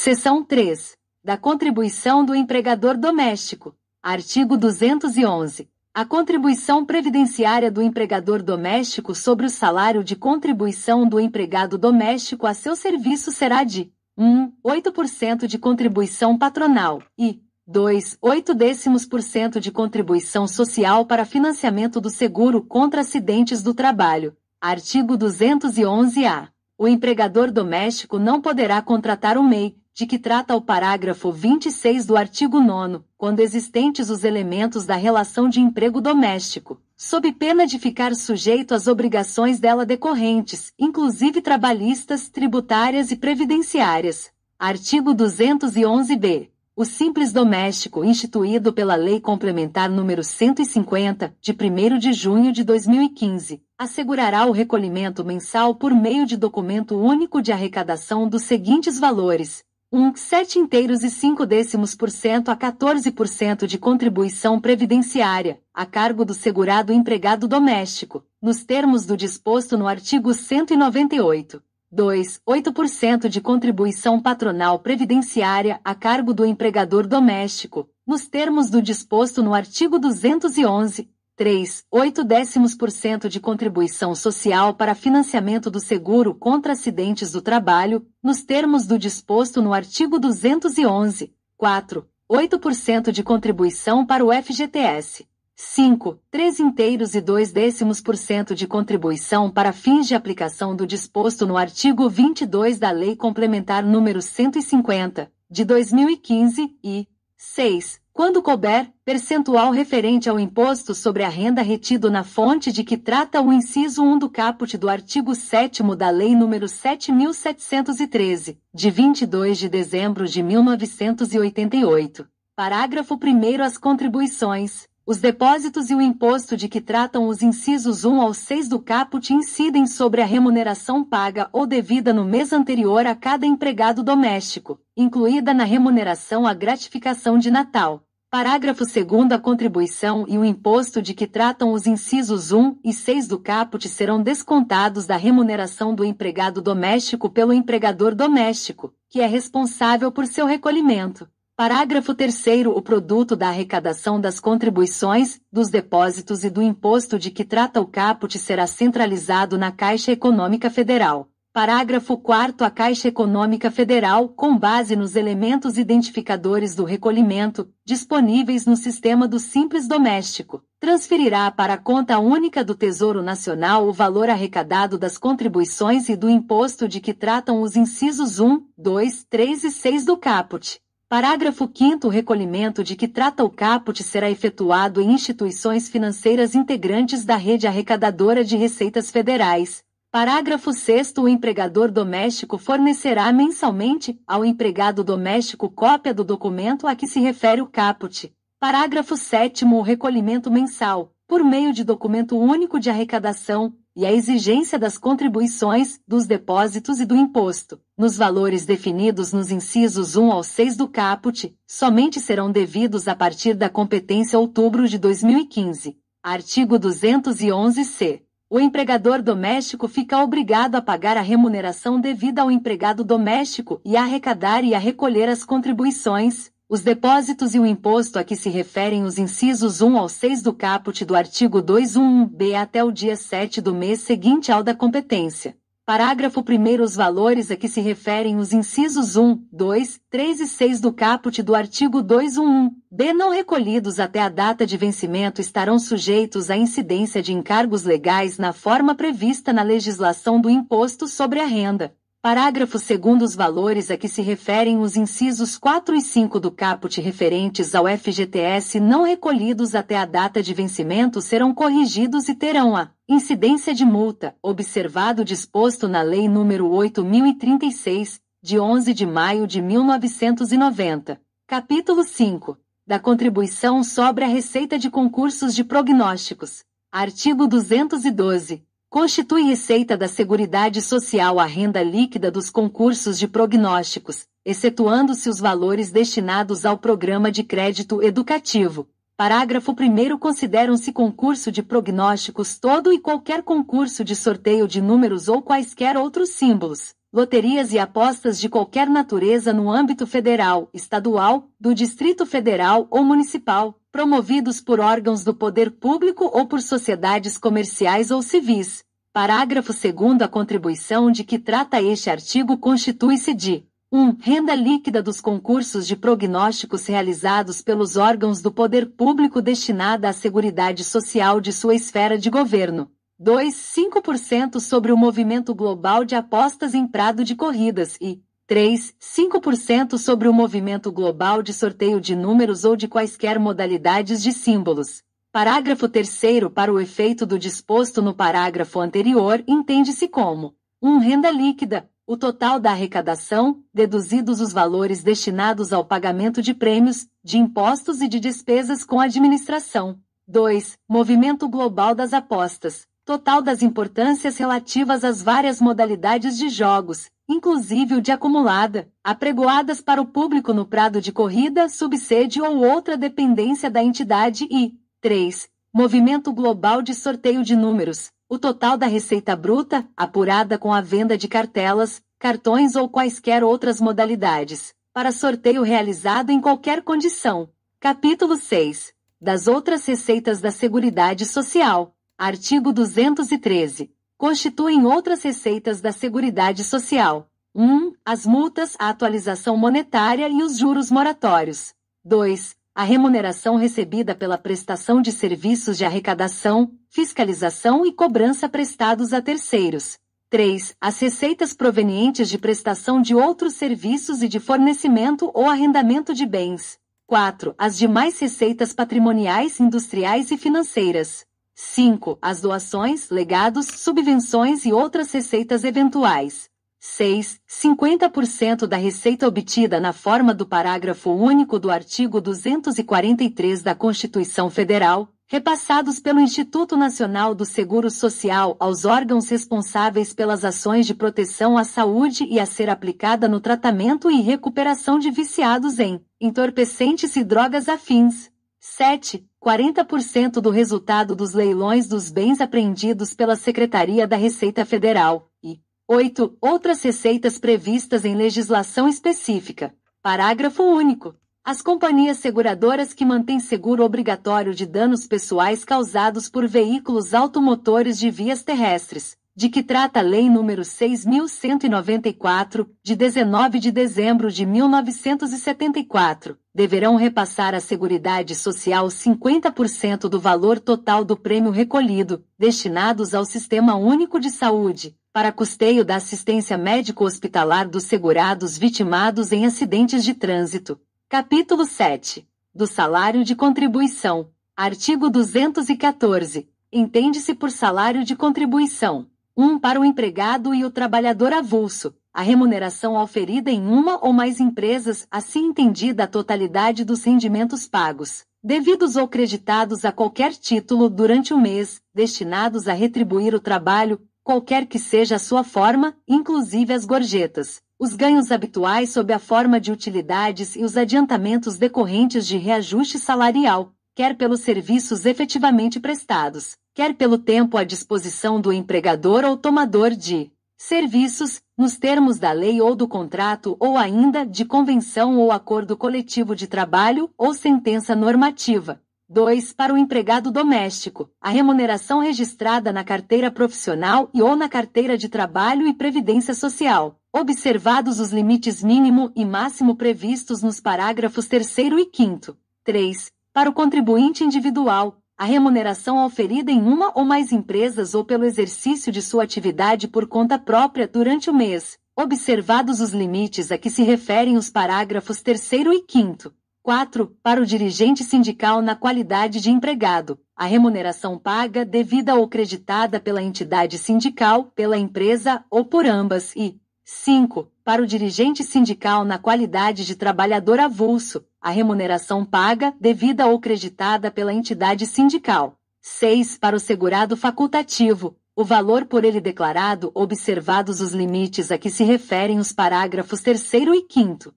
Seção 3. Da contribuição do empregador doméstico. Artigo 211. A contribuição previdenciária do empregador doméstico sobre o salário de contribuição do empregado doméstico a seu serviço será de 1. 8% de contribuição patronal e 2. 0,8% de contribuição social para financiamento do seguro contra acidentes do trabalho. Artigo 211-A. O empregador doméstico não poderá contratar o MEI, de que trata o parágrafo 26 do artigo 9º, quando existentes os elementos da relação de emprego doméstico, sob pena de ficar sujeito às obrigações dela decorrentes, inclusive trabalhistas, tributárias e previdenciárias. Artigo 211-B. O simples doméstico, instituído pela Lei Complementar nº 150, de 1º de junho de 2015, assegurará o recolhimento mensal por meio de documento único de arrecadação dos seguintes valores: 7,5% a 14% de contribuição previdenciária, a cargo do segurado empregado doméstico, nos termos do disposto no artigo 198. 2. 8% de contribuição patronal previdenciária a cargo do empregador doméstico, nos termos do disposto no artigo 211. 3. 0,8% de contribuição social para financiamento do seguro contra acidentes do trabalho, nos termos do disposto no artigo 211. 4. 8% de contribuição para o FGTS. 5. 3,2% de contribuição para fins de aplicação do disposto no artigo 22 da Lei Complementar nº 150, de 2015 e 6. Quando couber, percentual referente ao imposto sobre a renda retido na fonte de que trata o inciso 1 do caput do artigo 7º da Lei nº 7.713, de 22 de dezembro de 1988. Parágrafo 1º. As contribuições, os depósitos e o imposto de que tratam os incisos 1 ao 6 do caput incidem sobre a remuneração paga ou devida no mês anterior a cada empregado doméstico, incluída na remuneração a gratificação de Natal. Parágrafo 2º. A contribuição e o imposto de que tratam os incisos 1 e 6 do caput serão descontados da remuneração do empregado doméstico pelo empregador doméstico, que é responsável por seu recolhimento. Parágrafo 3º. O produto da arrecadação das contribuições, dos depósitos e do imposto de que trata o caput será centralizado na Caixa Econômica Federal. Parágrafo 4º. A Caixa Econômica Federal, com base nos elementos identificadores do recolhimento, disponíveis no sistema do Simples Doméstico, transferirá para a conta única do Tesouro Nacional o valor arrecadado das contribuições e do imposto de que tratam os incisos 1, 2, 3 e 6 do caput. Parágrafo 5º. O recolhimento de que trata o caput será efetuado em instituições financeiras integrantes da rede arrecadadora de receitas federais. Parágrafo 6º. O empregador doméstico fornecerá mensalmente ao empregado doméstico cópia do documento a que se refere o caput. Parágrafo 7º. O recolhimento mensal, por meio de documento único de arrecadação, e a exigência das contribuições, dos depósitos e do imposto, nos valores definidos nos incisos 1 ao 6 do caput, somente serão devidos a partir da competência outubro de 2015. Artigo 211-C. O empregador doméstico fica obrigado a pagar a remuneração devida ao empregado doméstico e a arrecadar e a recolher as contribuições, os depósitos e o imposto a que se referem os incisos 1 ao 6 do caput do artigo 211-B até o dia 7 do mês seguinte ao da competência. Parágrafo 1º. Os valores a que se referem os incisos 1, 2, 3 e 6 do caput do artigo 211-B não recolhidos até a data de vencimento estarão sujeitos à incidência de encargos legais na forma prevista na legislação do Imposto sobre a Renda. Parágrafo 2º. Os valores a que se referem os incisos 4 e 5 do caput referentes ao FGTS não recolhidos até a data de vencimento serão corrigidos e terão a incidência de multa, observado o disposto na Lei nº 8.036, de 11 de maio de 1990. Capítulo 5. Da contribuição sobre a receita de concursos de prognósticos. Artigo 212. Constitui receita da Seguridade Social a renda líquida dos concursos de prognósticos, excetuando-se os valores destinados ao programa de crédito educativo. Parágrafo 1º. Consideram-se concurso de prognósticos todo e qualquer concurso de sorteio de números ou quaisquer outros símbolos, loterias e apostas de qualquer natureza no âmbito federal, estadual, do Distrito Federal ou municipal, promovidos por órgãos do poder público ou por sociedades comerciais ou civis. Parágrafo 2º. A contribuição de que trata este artigo constitui-se de 1. Renda líquida dos concursos de prognósticos realizados pelos órgãos do poder público destinada à seguridade social de sua esfera de governo. 2. 5% sobre o movimento global de apostas em prado de corridas e 3. 5% sobre o movimento global de sorteio de números ou de quaisquer modalidades de símbolos. Parágrafo 3º. Para o efeito do disposto no parágrafo anterior, entende-se como 1. Renda líquida, o total da arrecadação, deduzidos os valores destinados ao pagamento de prêmios, de impostos e de despesas com administração. 2. Movimento global das apostas, total das importâncias relativas às várias modalidades de jogos, inclusive o de acumulada, apregoadas para o público no prado de corrida, subsede ou outra dependência da entidade e 3. Movimento global de sorteio de números, o total da receita bruta, apurada com a venda de cartelas, cartões ou quaisquer outras modalidades, para sorteio realizado em qualquer condição. Capítulo 6. Das outras receitas da Seguridade Social. Artigo 213. Constituem outras receitas da Seguridade Social. 1. As multas, a atualização monetária e os juros moratórios. 2. A remuneração recebida pela prestação de serviços de arrecadação, fiscalização e cobrança prestados a terceiros. 3. As receitas provenientes de prestação de outros serviços e de fornecimento ou arrendamento de bens. 4. As demais receitas patrimoniais, industriais e financeiras. 5. As doações, legados, subvenções e outras receitas eventuais. 6. 50% da receita obtida na forma do parágrafo único do artigo 243 da Constituição Federal, repassados pelo Instituto Nacional do Seguro Social aos órgãos responsáveis pelas ações de proteção à saúde e a ser aplicada no tratamento e recuperação de viciados em entorpecentes e drogas afins. 7. 40% do resultado dos leilões dos bens apreendidos pela Secretaria da Receita Federal. E 8. Outras receitas previstas em legislação específica. Parágrafo único. As companhias seguradoras que mantêm seguro obrigatório de danos pessoais causados por veículos automotores de vias terrestres, de que trata a Lei nº 6.194, de 19 de dezembro de 1974, deverão repassar à Seguridade Social 50% do valor total do prêmio recolhido, destinados ao Sistema Único de Saúde, para custeio da assistência médico-hospitalar dos segurados vitimados em acidentes de trânsito. Capítulo 7. Do salário de contribuição. Artigo 214. Entende-se por salário de contribuição: 1. Para o empregado e o trabalhador avulso, a remuneração auferida em uma ou mais empresas, assim entendida a totalidade dos rendimentos pagos, devidos ou creditados a qualquer título durante o mês, destinados a retribuir o trabalho, qualquer que seja a sua forma, inclusive as gorjetas, os ganhos habituais sob a forma de utilidades e os adiantamentos decorrentes de reajuste salarial, quer pelos serviços efetivamente prestados, quer pelo tempo à disposição do empregador ou tomador de serviços, nos termos da lei ou do contrato ou ainda de convenção ou acordo coletivo de trabalho ou sentença normativa. 2. Para o empregado doméstico, a remuneração registrada na carteira profissional e ou na carteira de trabalho e previdência social, observados os limites mínimo e máximo previstos nos parágrafos 3º e 5º. 3. Para o contribuinte individual, a remuneração auferida em uma ou mais empresas ou pelo exercício de sua atividade por conta própria durante o mês, observados os limites a que se referem os parágrafos 3º e 5º. 4. Para o dirigente sindical na qualidade de empregado, a remuneração paga, devida ou creditada pela entidade sindical, pela empresa ou por ambas e 5. Para o dirigente sindical na qualidade de trabalhador avulso, a remuneração paga, devida ou creditada pela entidade sindical. 6. Para o segurado facultativo, o valor por ele declarado, observados os limites a que se referem os parágrafos 3º e 5º.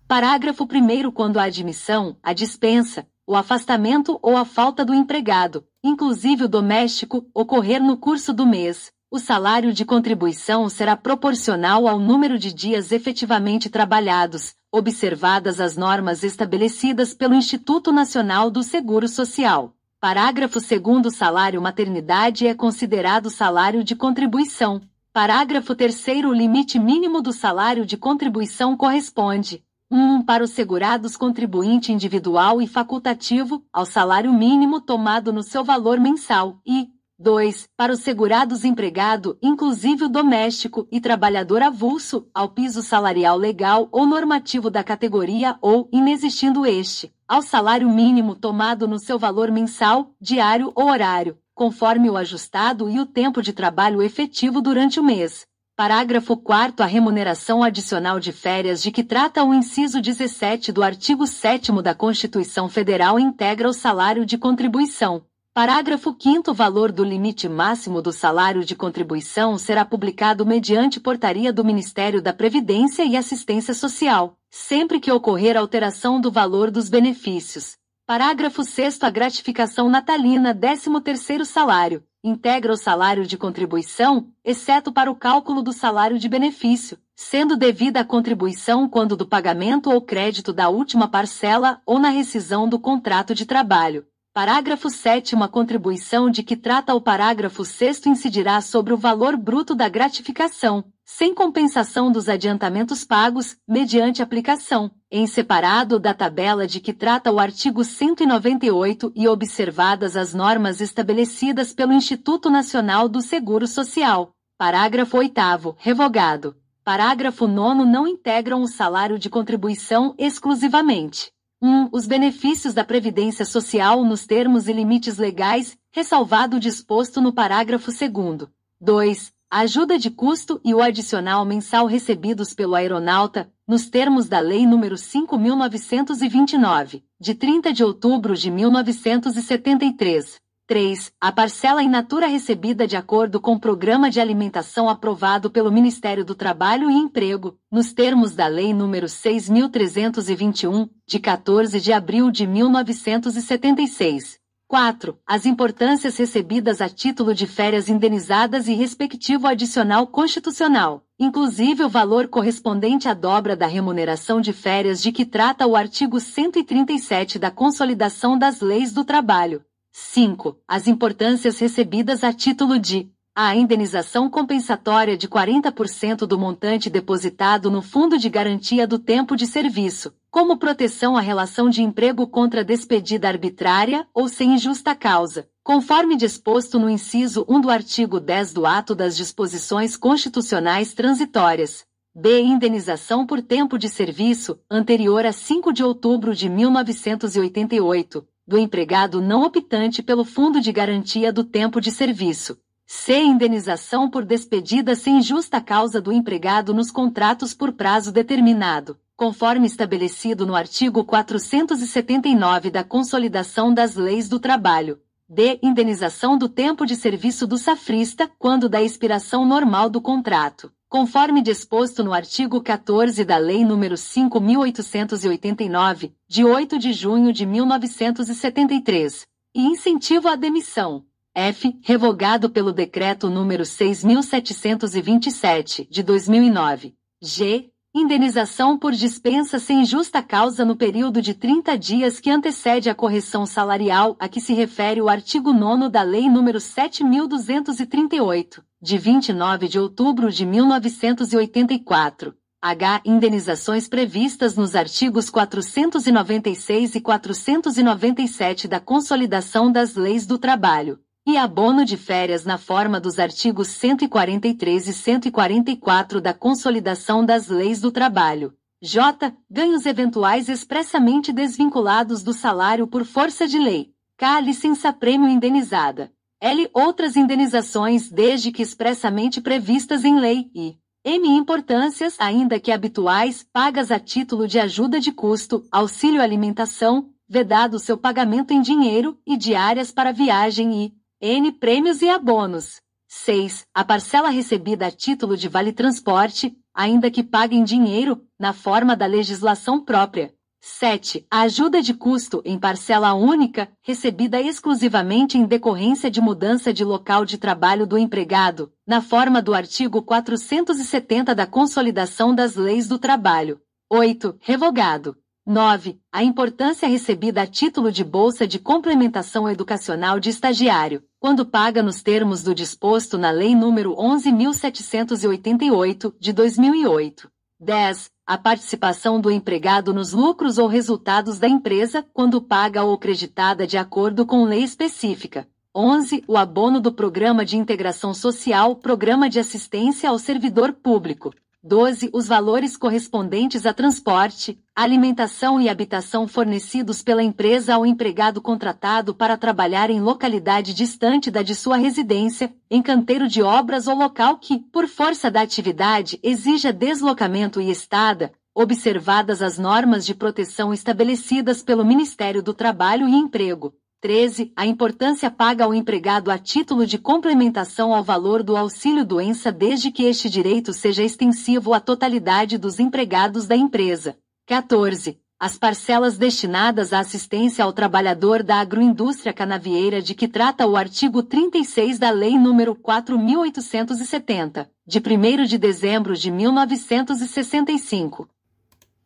Parágrafo 1º. Quando a admissão, a dispensa, o afastamento ou a falta do empregado, inclusive o doméstico, ocorrer no curso do mês, O salário de contribuição será proporcional ao número de dias efetivamente trabalhados, observadas as normas estabelecidas pelo Instituto Nacional do Seguro Social. Parágrafo 2º. Salário maternidade é considerado salário de contribuição. Parágrafo 3º. O limite mínimo do salário de contribuição corresponde: 1. Para os segurados contribuinte individual e facultativo, ao salário mínimo tomado no seu valor mensal, e 2. Para os segurados empregado, inclusive o doméstico, e trabalhador avulso, ao piso salarial legal ou normativo da categoria ou, inexistindo este, ao salário mínimo tomado no seu valor mensal, diário ou horário, conforme o ajustado e o tempo de trabalho efetivo durante o mês. Parágrafo 4º. A remuneração adicional de férias de que trata o inciso 17 do artigo 7º da Constituição Federal integra o salário de contribuição. Parágrafo 5º. O valor do limite máximo do salário de contribuição será publicado mediante portaria do Ministério da Previdência e Assistência Social, sempre que ocorrer alteração do valor dos benefícios. Parágrafo 6º. A gratificação natalina 13º salário integra o salário de contribuição, exceto para o cálculo do salário de benefício, sendo devida a contribuição quando do pagamento ou crédito da última parcela ou na rescisão do contrato de trabalho. Parágrafo 7º. A contribuição de que trata o parágrafo 6º incidirá sobre o valor bruto da gratificação, sem compensação dos adiantamentos pagos, mediante aplicação, em separado da tabela de que trata o artigo 198 e observadas as normas estabelecidas pelo Instituto Nacional do Seguro Social. Parágrafo 8º. Revogado. Parágrafo 9º. Não integram o salário de contribuição exclusivamente: 1. Os benefícios da Previdência Social nos termos e limites legais, ressalvado o disposto no parágrafo 2º. 2. A ajuda de custo e o adicional mensal recebidos pelo aeronauta, nos termos da Lei nº 5.929, de 30 de outubro de 1973. 3. A parcela in natura recebida de acordo com o programa de alimentação aprovado pelo Ministério do Trabalho e Emprego, nos termos da Lei nº 6.321, de 14 de abril de 1976. 4. As importâncias recebidas a título de férias indenizadas e respectivo adicional constitucional, inclusive o valor correspondente à dobra da remuneração de férias de que trata o artigo 137 da Consolidação das Leis do Trabalho. 5. As importâncias recebidas a título de a indenização compensatória de 40% do montante depositado no Fundo de Garantia do Tempo de Serviço, como proteção à relação de emprego contra despedida arbitrária ou sem justa causa, conforme disposto no inciso 1 do artigo 10 do Ato das Disposições Constitucionais Transitórias. B. Indenização por tempo de serviço, anterior a 5 de outubro de 1988, do empregado não optante pelo Fundo de Garantia do Tempo de Serviço. C. Indenização por despedida sem justa causa do empregado nos contratos por prazo determinado, conforme estabelecido no artigo 479 da Consolidação das Leis do Trabalho. D. Indenização do tempo de serviço do safrista, quando da expiração normal do contrato, conforme disposto no artigo 14 da Lei nº 5.889, de 8 de junho de 1973. E incentivo à demissão. F. Revogado pelo Decreto nº 6.727, de 2009. G. Indenização por dispensa sem justa causa no período de 30 dias que antecede a correção salarial a que se refere o artigo 9º da Lei nº 7.238, de 29 de outubro de 1984. H. Indenizações previstas nos artigos 496 e 497 da Consolidação das Leis do Trabalho. E abono de férias na forma dos artigos 143 e 144 da Consolidação das Leis do Trabalho. J. Ganhos eventuais expressamente desvinculados do salário por força de lei. K. Licença-prêmio indenizada. L. Outras indenizações desde que expressamente previstas em lei. E M. Importâncias, ainda que habituais, pagas a título de ajuda de custo, auxílio alimentação, vedado seu pagamento em dinheiro, e diárias para viagem e N. Prêmios e abonos. 6. A parcela recebida a título de vale-transporte, ainda que pague em dinheiro, na forma da legislação própria. 7. A ajuda de custo em parcela única, recebida exclusivamente em decorrência de mudança de local de trabalho do empregado, na forma do artigo 470 da Consolidação das Leis do Trabalho. 8. Revogado. 9. A importância recebida a título de bolsa de complementação educacional de estagiário, quando paga nos termos do disposto na Lei nº 11.788, de 2008. 10. A participação do empregado nos lucros ou resultados da empresa, quando paga ou creditada de acordo com lei específica. 11. O abono do Programa de Integração Social, Programa de Assistência ao Servidor Público. 12. Os valores correspondentes a transporte, alimentação e habitação fornecidos pela empresa ao empregado contratado para trabalhar em localidade distante da de sua residência, em canteiro de obras ou local que, por força da atividade, exija deslocamento e estada, observadas as normas de proteção estabelecidas pelo Ministério do Trabalho e Emprego. 13. A importância paga ao empregado a título de complementação ao valor do auxílio-doença desde que este direito seja extensivo à totalidade dos empregados da empresa. 14. As parcelas destinadas à assistência ao trabalhador da agroindústria canavieira de que trata o artigo 36 da Lei nº 4.870, de 1º de dezembro de 1965.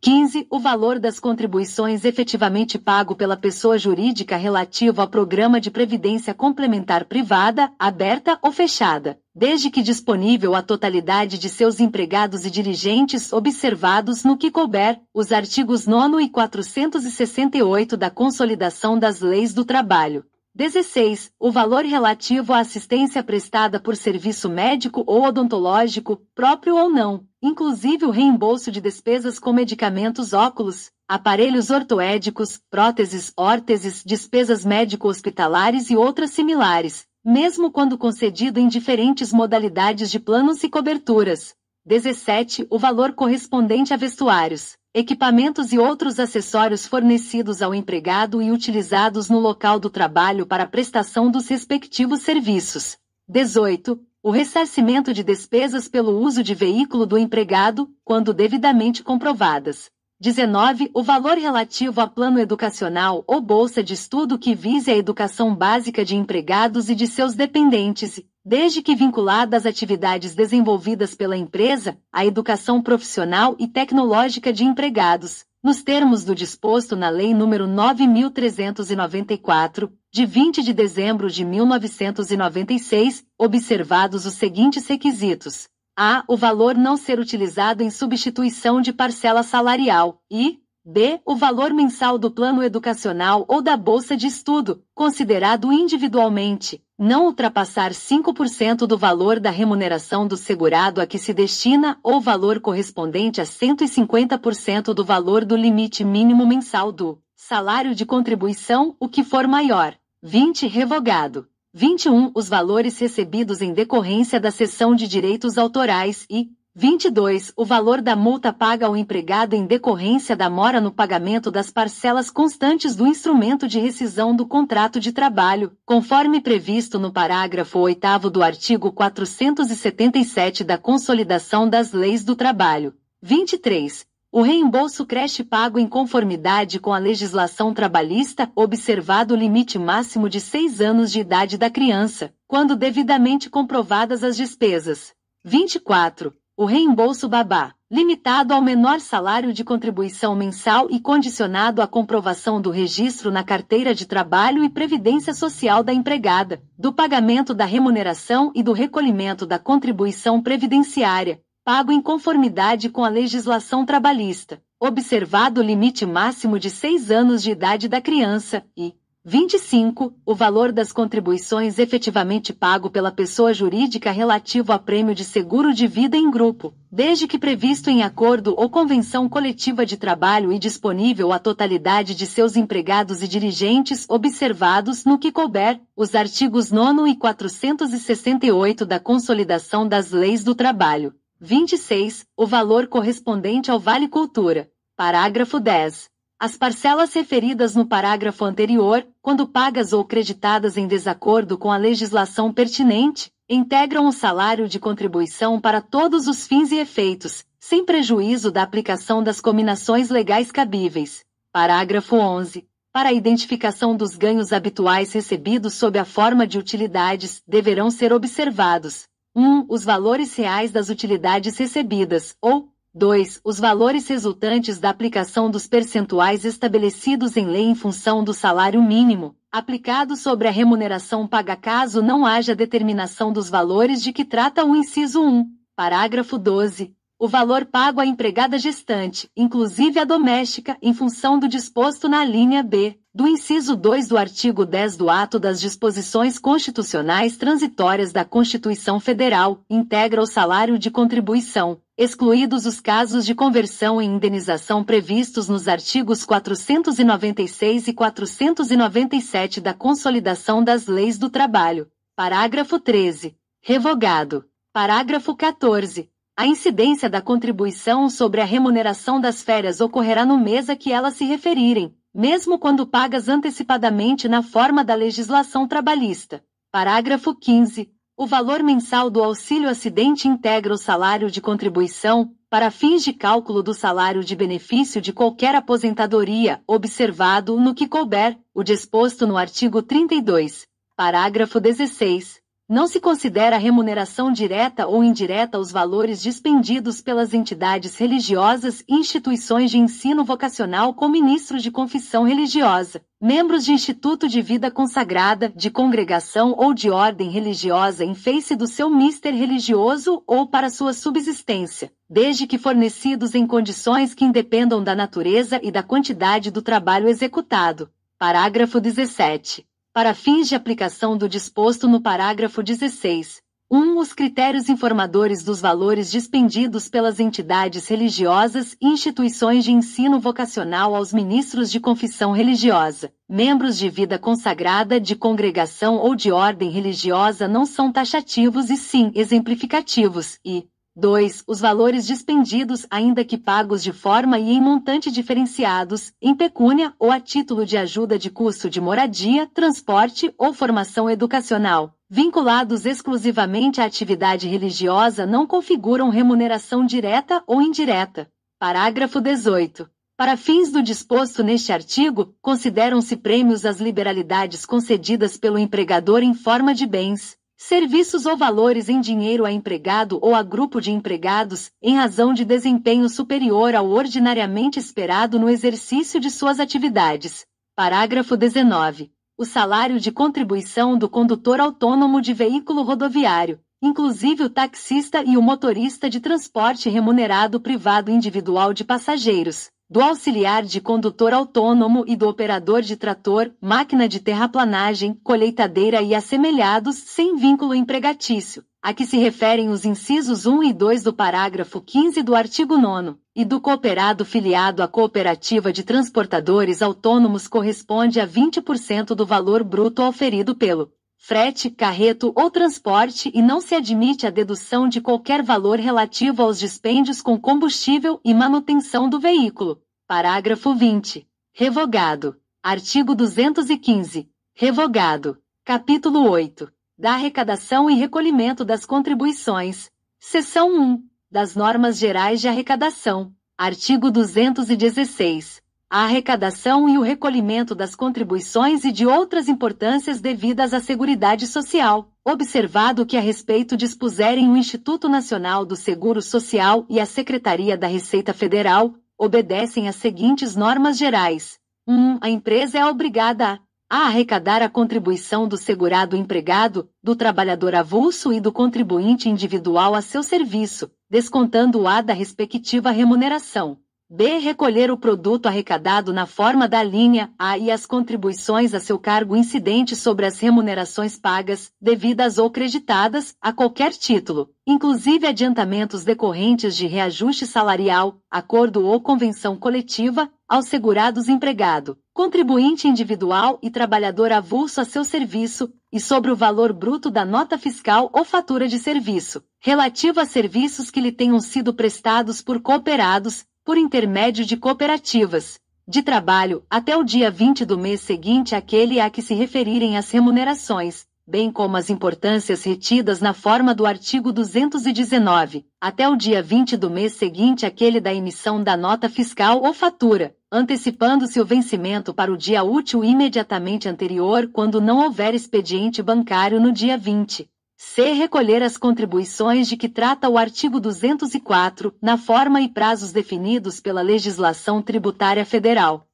15. O valor das contribuições efetivamente pago pela pessoa jurídica relativo ao programa de previdência complementar privada, aberta ou fechada, desde que disponível a totalidade de seus empregados e dirigentes observados no que couber, os artigos 9º e 468 da Consolidação das Leis do Trabalho. 16. O valor relativo à assistência prestada por serviço médico ou odontológico, próprio ou não, inclusive o reembolso de despesas com medicamentos, óculos, aparelhos ortoédicos, próteses, órteses, despesas médico-hospitalares e outras similares, mesmo quando concedido em diferentes modalidades de planos e coberturas. 17. O valor correspondente a vestuários, equipamentos e outros acessórios fornecidos ao empregado e utilizados no local do trabalho para a prestação dos respectivos serviços. 18. O ressarcimento de despesas pelo uso de veículo do empregado, quando devidamente comprovadas. 19. O valor relativo a plano educacional ou bolsa de estudo que vise a educação básica de empregados e de seus dependentes, desde que vinculada às atividades desenvolvidas pela empresa, à educação profissional e tecnológica de empregados, nos termos do disposto na Lei nº 9.394, de 20 de dezembro de 1996, observados os seguintes requisitos. A. O valor não ser utilizado em substituição de parcela salarial e b. O valor mensal do plano educacional ou da bolsa de estudo, considerado individualmente, não ultrapassar 5% do valor da remuneração do segurado a que se destina ou valor correspondente a 150% do valor do limite mínimo mensal do salário de contribuição, o que for maior. 20. Revogado. 21. Os valores recebidos em decorrência da cessão de direitos autorais e 22. O valor da multa paga ao empregado em decorrência da mora no pagamento das parcelas constantes do instrumento de rescisão do contrato de trabalho, conforme previsto no parágrafo 8º do artigo 477 da Consolidação das Leis do Trabalho. 23. O reembolso creche pago em conformidade com a legislação trabalhista, observado o limite máximo de 6 anos de idade da criança, quando devidamente comprovadas as despesas. 24. O reembolso babá, limitado ao menor salário de contribuição mensal e condicionado à comprovação do registro na carteira de trabalho e previdência social da empregada, do pagamento da remuneração e do recolhimento da contribuição previdenciária, pago em conformidade com a legislação trabalhista, observado o limite máximo de 6 anos de idade da criança, e 25. O valor das contribuições efetivamente pago pela pessoa jurídica relativo a prêmio de seguro de vida em grupo, desde que previsto em acordo ou convenção coletiva de trabalho e disponível à totalidade de seus empregados e dirigentes observados no que couber, os artigos 9º e 468 da Consolidação das Leis do Trabalho. 26. O valor correspondente ao Vale Cultura. Parágrafo 10. As parcelas referidas no parágrafo anterior, quando pagas ou creditadas em desacordo com a legislação pertinente, integram o salário de contribuição para todos os fins e efeitos, sem prejuízo da aplicação das cominações legais cabíveis. Parágrafo 11. Para a identificação dos ganhos habituais recebidos sob a forma de utilidades, deverão ser observados: 1. Os valores reais das utilidades recebidas, ou 2. Os valores resultantes da aplicação dos percentuais estabelecidos em lei em função do salário mínimo, aplicado sobre a remuneração paga caso não haja determinação dos valores de que trata o inciso 1. Parágrafo 12. O valor pago à empregada gestante, inclusive a doméstica, em função do disposto na linha B do inciso 2 do artigo 10 do Ato das Disposições Constitucionais Transitórias da Constituição Federal, integra o salário de contribuição, excluídos os casos de conversão em indenização previstos nos artigos 496 e 497 da Consolidação das Leis do Trabalho. Parágrafo 13. Revogado. Parágrafo 14. A incidência da contribuição sobre a remuneração das férias ocorrerá no mês a que elas se referirem, mesmo quando pagas antecipadamente na forma da legislação trabalhista. Parágrafo 15. O valor mensal do auxílio-acidente integra o salário de contribuição, para fins de cálculo do salário de benefício de qualquer aposentadoria, observado, no que couber, o disposto no artigo 32. Parágrafo 16. Não se considera remuneração direta ou indireta os valores dispendidos pelas entidades religiosas e instituições de ensino vocacional com ministros de confissão religiosa, membros de instituto de vida consagrada, de congregação ou de ordem religiosa em face do seu mister religioso ou para sua subsistência, desde que fornecidos em condições que independam da natureza e da quantidade do trabalho executado. Parágrafo 17. Para fins de aplicação do disposto no parágrafo 16. 1. Os critérios informadores dos valores dispendidos pelas entidades religiosas e instituições de ensino vocacional aos ministros de confissão religiosa, membros de vida consagrada, de congregação ou de ordem religiosa não são taxativos e sim exemplificativos, e 2. Os valores dispendidos, ainda que pagos de forma e em montante diferenciados, em pecúnia ou a título de ajuda de custo de moradia, transporte ou formação educacional, vinculados exclusivamente à atividade religiosa, não configuram remuneração direta ou indireta. Parágrafo 18. Para fins do disposto neste artigo, consideram-se prêmios as liberalidades concedidas pelo empregador em forma de bens, serviços ou valores em dinheiro a empregado ou a grupo de empregados, em razão de desempenho superior ao ordinariamente esperado no exercício de suas atividades. Parágrafo 19. O salário de contribuição do condutor autônomo de veículo rodoviário, inclusive o taxista e o motorista de transporte remunerado privado individual de passageiros, do auxiliar de condutor autônomo e do operador de trator, máquina de terraplanagem, colheitadeira e assemelhados sem vínculo empregatício, a que se referem os incisos 1 e 2 do parágrafo 15 do artigo 9º, e do cooperado filiado à cooperativa de transportadores autônomos corresponde a 20% do valor bruto auferido pelo frete, carreto ou transporte e não se admite a dedução de qualquer valor relativo aos dispêndios com combustível e manutenção do veículo. Parágrafo 20. Revogado. Artigo 215. Revogado. Capítulo 8. Da arrecadação e recolhimento das contribuições. Seção 1. Das normas gerais de arrecadação. Artigo 216. A arrecadação e o recolhimento das contribuições e de outras importâncias devidas à Seguridade Social, observado que a respeito dispuserem o Instituto Nacional do Seguro Social e a Secretaria da Receita Federal, obedecem às seguintes normas gerais. 1. A empresa é obrigada a arrecadar a contribuição do segurado empregado, do trabalhador avulso e do contribuinte individual a seu serviço, descontando-a da respectiva remuneração. B. Recolher o produto arrecadado na forma da linha A e as contribuições a seu cargo incidentes sobre as remunerações pagas, devidas ou creditadas, a qualquer título, inclusive adiantamentos decorrentes de reajuste salarial, acordo ou convenção coletiva, aos segurados empregado, contribuinte individual e trabalhador avulso a seu serviço, e sobre o valor bruto da nota fiscal ou fatura de serviço, relativo a serviços que lhe tenham sido prestados por cooperados, por intermédio de cooperativas de trabalho, até o dia 20 do mês seguinte àquele a que se referirem as remunerações, bem como as importâncias retidas na forma do artigo 219, até o dia 20 do mês seguinte àquele da emissão da nota fiscal ou fatura, antecipando-se o vencimento para o dia útil imediatamente anterior quando não houver expediente bancário no dia 20. C. Recolher as contribuições de que trata o artigo 204, na forma e prazos definidos pela legislação tributária federal.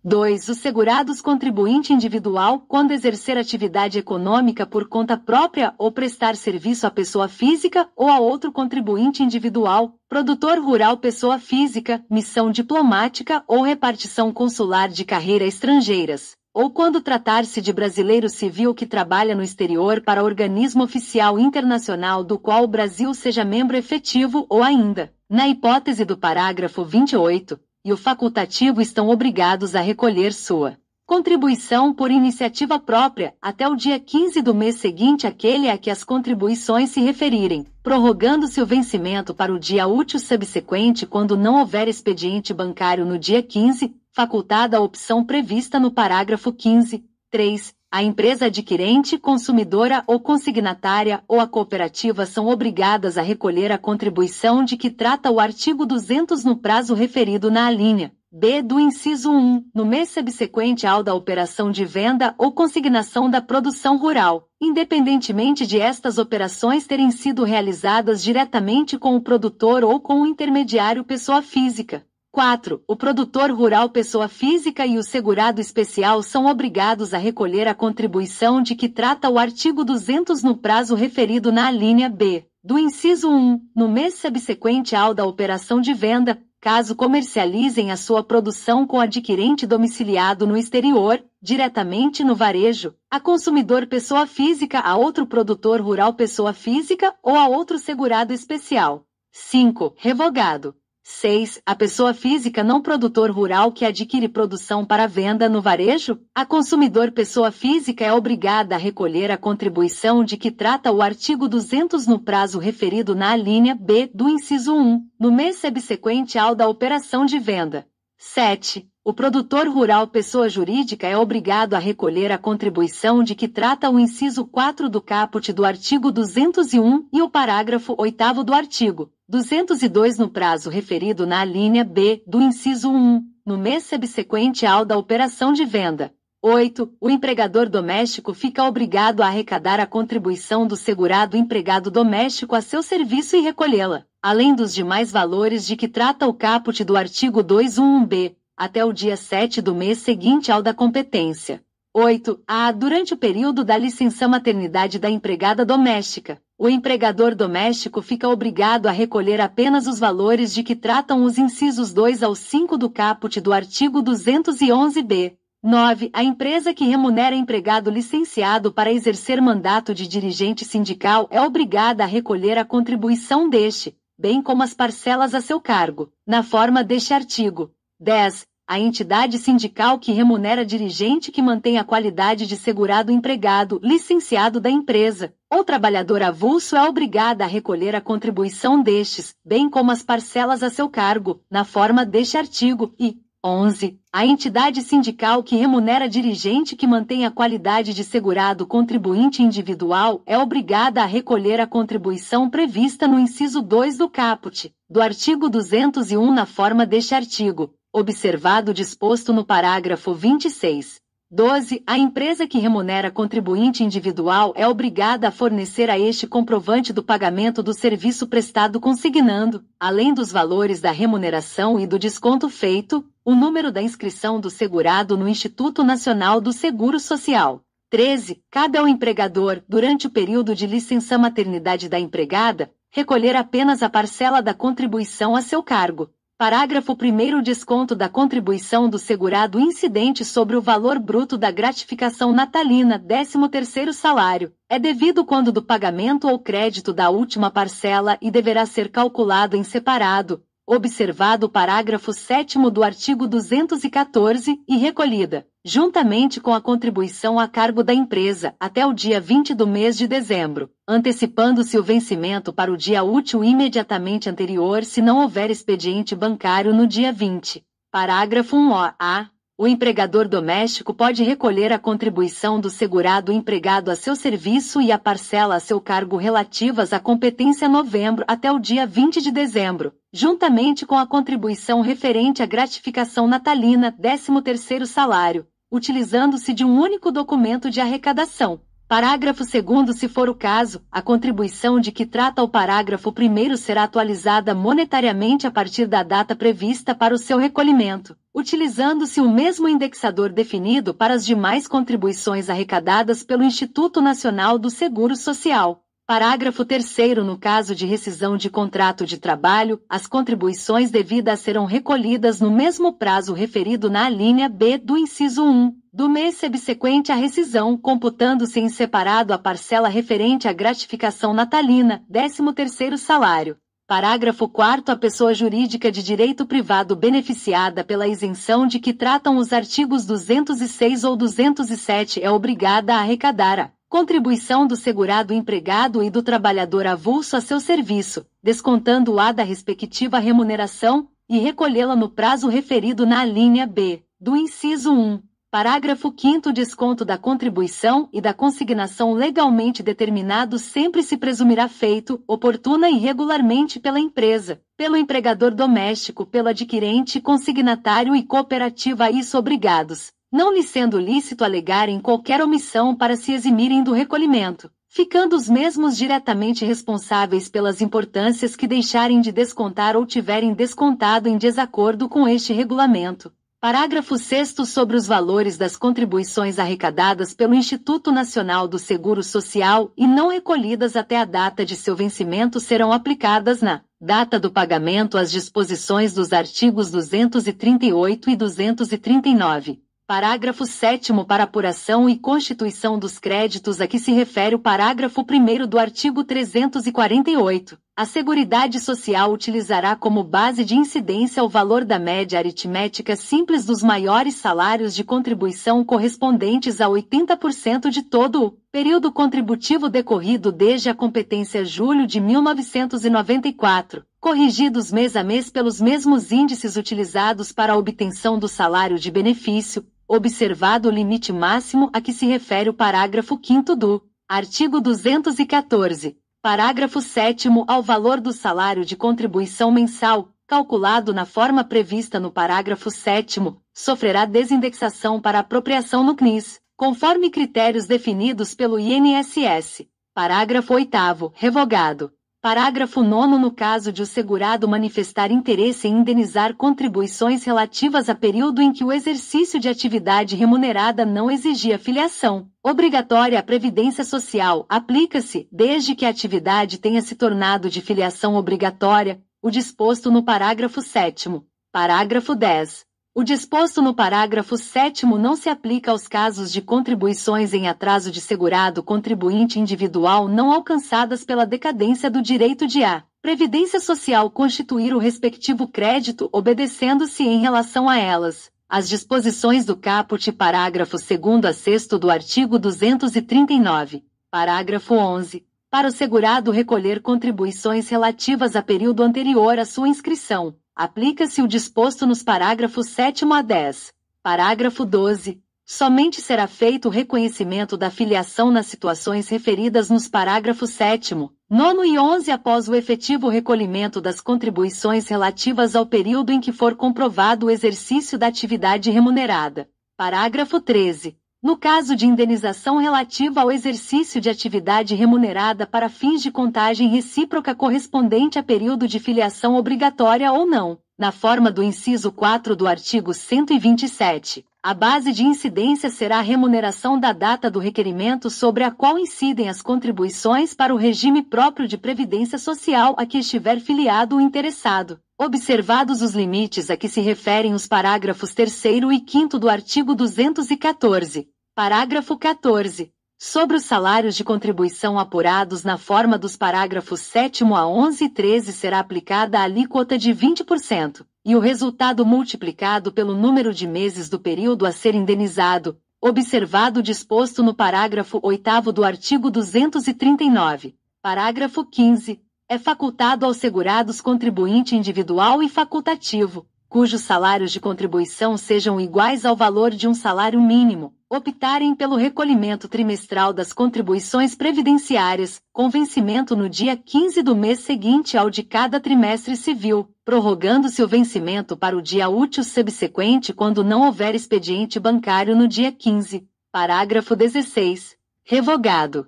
2. Os segurados contribuinte individual, quando exercer atividade econômica por conta própria ou prestar serviço à pessoa física ou a outro contribuinte individual, produtor rural pessoa física, missão diplomática ou repartição consular de carreira estrangeiras, ou quando tratar-se de brasileiro civil que trabalha no exterior para organismo oficial internacional do qual o Brasil seja membro efetivo ou ainda, na hipótese do parágrafo 28, e o facultativo estão obrigados a recolher sua contribuição por iniciativa própria até o dia 15 do mês seguinte àquele a que as contribuições se referirem, prorrogando-se o vencimento para o dia útil subsequente quando não houver expediente bancário no dia 15, facultada a opção prevista no parágrafo 15. 3. A empresa adquirente, consumidora ou consignatária ou a cooperativa são obrigadas a recolher a contribuição de que trata o artigo 200 no prazo referido na alínea B do inciso 1, no mês subsequente ao da operação de venda ou consignação da produção rural, independentemente de estas operações terem sido realizadas diretamente com o produtor ou com o intermediário pessoa física. 4. O produtor rural pessoa física e o segurado especial são obrigados a recolher a contribuição de que trata o artigo 200 no prazo referido na alínea B do inciso 1, no mês subsequente ao da operação de venda, caso comercializem a sua produção com adquirente domiciliado no exterior, diretamente no varejo, a consumidor pessoa física a outro produtor rural pessoa física ou a outro segurado especial. 5. Revogado. 6. A pessoa física não produtor rural que adquire produção para venda no varejo, a consumidor pessoa física é obrigada a recolher a contribuição de que trata o artigo 200 no prazo referido na alínea B do inciso 1, no mês subsequente ao da operação de venda. 7. O produtor rural pessoa jurídica é obrigado a recolher a contribuição de que trata o inciso 4 do caput do artigo 201 e o parágrafo 8º do artigo 202 no prazo referido na alínea B do inciso 1, no mês subsequente ao da operação de venda. 8. O empregador doméstico fica obrigado a arrecadar a contribuição do segurado empregado doméstico a seu serviço e recolhê-la, além dos demais valores de que trata o caput do artigo 211-B, até o dia 7 do mês seguinte ao da competência. 8. Durante o período da licença maternidade da empregada doméstica, o empregador doméstico fica obrigado a recolher apenas os valores de que tratam os incisos 2 ao 5 do caput do artigo 211-B. 9. A empresa que remunera empregado licenciado para exercer mandato de dirigente sindical é obrigada a recolher a contribuição deste, bem como as parcelas a seu cargo, na forma deste artigo. 10. A entidade sindical que remunera dirigente que mantém a qualidade de segurado empregado licenciado da empresa ou trabalhador avulso é obrigada a recolher a contribuição destes, bem como as parcelas a seu cargo, na forma deste artigo. E 11. A entidade sindical que remunera dirigente que mantém a qualidade de segurado contribuinte individual é obrigada a recolher a contribuição prevista no inciso 2 do caput do artigo 201 na forma deste artigo, observado o disposto no parágrafo 26. 12. A empresa que remunera contribuinte individual é obrigada a fornecer a este comprovante do pagamento do serviço prestado consignando, além dos valores da remuneração e do desconto feito, o número da inscrição do segurado no Instituto Nacional do Seguro Social. 13. Cabe ao empregador, durante o período de licença maternidade da empregada, recolher apenas a parcela da contribuição a seu cargo. Parágrafo 1º. Desconto da contribuição do segurado incidente sobre o valor bruto da gratificação natalina, 13º salário, é devido quando do pagamento ou crédito da última parcela e deverá ser calculado em separado, observado o parágrafo 7º do artigo 214 e recolhida, juntamente com a contribuição a cargo da empresa, até o dia 20 do mês de dezembro, antecipando-se o vencimento para o dia útil imediatamente anterior se não houver expediente bancário no dia 20. Parágrafo 1a. O empregador doméstico pode recolher a contribuição do segurado empregado a seu serviço e a parcela a seu cargo relativas à competência novembro até o dia 20 de dezembro, juntamente com a contribuição referente à gratificação natalina, 13º salário, utilizando-se de um único documento de arrecadação. Parágrafo 2º. Se for o caso, a contribuição de que trata o parágrafo 1º será atualizada monetariamente a partir da data prevista para o seu recolhimento, utilizando-se o mesmo indexador definido para as demais contribuições arrecadadas pelo Instituto Nacional do Seguro Social. Parágrafo 3º. No caso de rescisão de contrato de trabalho, as contribuições devidas serão recolhidas no mesmo prazo referido na alínea B do inciso 1, do mês subsequente à rescisão, computando-se em separado a parcela referente à gratificação natalina, 13º salário. Parágrafo 4º. A pessoa jurídica de direito privado beneficiada pela isenção de que tratam os artigos 206 ou 207 é obrigada a arrecadar a contribuição do segurado empregado e do trabalhador avulso a seu serviço, descontando-a da respectiva remuneração, e recolhê-la no prazo referido na alínea B do inciso 1. Parágrafo 5º. Desconto da contribuição e da consignação legalmente determinado sempre se presumirá feito, oportuna e regularmente pela empresa, pelo empregador doméstico, pelo adquirente, consignatário e cooperativa a isso obrigados, não lhe sendo lícito alegarem qualquer omissão para se eximirem do recolhimento, ficando os mesmos diretamente responsáveis pelas importâncias que deixarem de descontar ou tiverem descontado em desacordo com este regulamento. Parágrafo 6º. Sobre os valores das contribuições arrecadadas pelo Instituto Nacional do Seguro Social e não recolhidas até a data de seu vencimento serão aplicadas na data do pagamento as disposições dos artigos 238 e 239. Parágrafo 7º. Para apuração e constituição dos créditos a que se refere o parágrafo 1º do artigo 348, a Seguridade Social utilizará como base de incidência o valor da média aritmética simples dos maiores salários de contribuição correspondentes a 80% de todo o período contributivo decorrido desde a competência julho de 1994, corrigidos mês a mês pelos mesmos índices utilizados para a obtenção do salário de benefício, observado o limite máximo a que se refere o parágrafo 5º do artigo 214. Parágrafo 7º. Ao valor do salário de contribuição mensal, calculado na forma prevista no parágrafo 7º, sofrerá desindexação para apropriação no CNIS, conforme critérios definidos pelo INSS. Parágrafo 8º. Revogado. Parágrafo 9º. No caso de o segurado manifestar interesse em indenizar contribuições relativas a período em que o exercício de atividade remunerada não exigia filiação obrigatória à Previdência Social, aplica-se, desde que a atividade tenha se tornado de filiação obrigatória, o disposto no parágrafo 7º. Parágrafo 10. O disposto no parágrafo 7º não se aplica aos casos de contribuições em atraso de segurado contribuinte individual não alcançadas pela decadência do direito de a Previdência Social constituir o respectivo crédito, obedecendo-se em relação a elas as disposições do caput parágrafo 2º a 6º do artigo 239. Parágrafo 11. Para o segurado recolher contribuições relativas a período anterior à sua inscrição, aplica-se o disposto nos parágrafos 7º a 10. Parágrafo 12. Somente será feito o reconhecimento da filiação nas situações referidas nos parágrafos 7º, 9º e 11 após o efetivo recolhimento das contribuições relativas ao período em que for comprovado o exercício da atividade remunerada. Parágrafo 13. No caso de indenização relativa ao exercício de atividade remunerada para fins de contagem recíproca correspondente a período de filiação obrigatória ou não, na forma do inciso 4 do artigo 127, a base de incidência será a remuneração da data do requerimento sobre a qual incidem as contribuições para o regime próprio de previdência social a que estiver filiado o interessado, observados os limites a que se referem os parágrafos 3º e 5º do artigo 214. Parágrafo 14. Sobre os salários de contribuição apurados na forma dos parágrafos 7º a 11 e 13 será aplicada a alíquota de 20%, e o resultado multiplicado pelo número de meses do período a ser indenizado, observado o disposto no parágrafo 8º do artigo 239. Parágrafo 15. É facultado aos segurados contribuinte individual e facultativo, cujos salários de contribuição sejam iguais ao valor de um salário mínimo, optarem pelo recolhimento trimestral das contribuições previdenciárias, com vencimento no dia 15 do mês seguinte ao de cada trimestre civil, prorrogando-se o vencimento para o dia útil subsequente quando não houver expediente bancário no dia 15. Parágrafo 16. Revogado.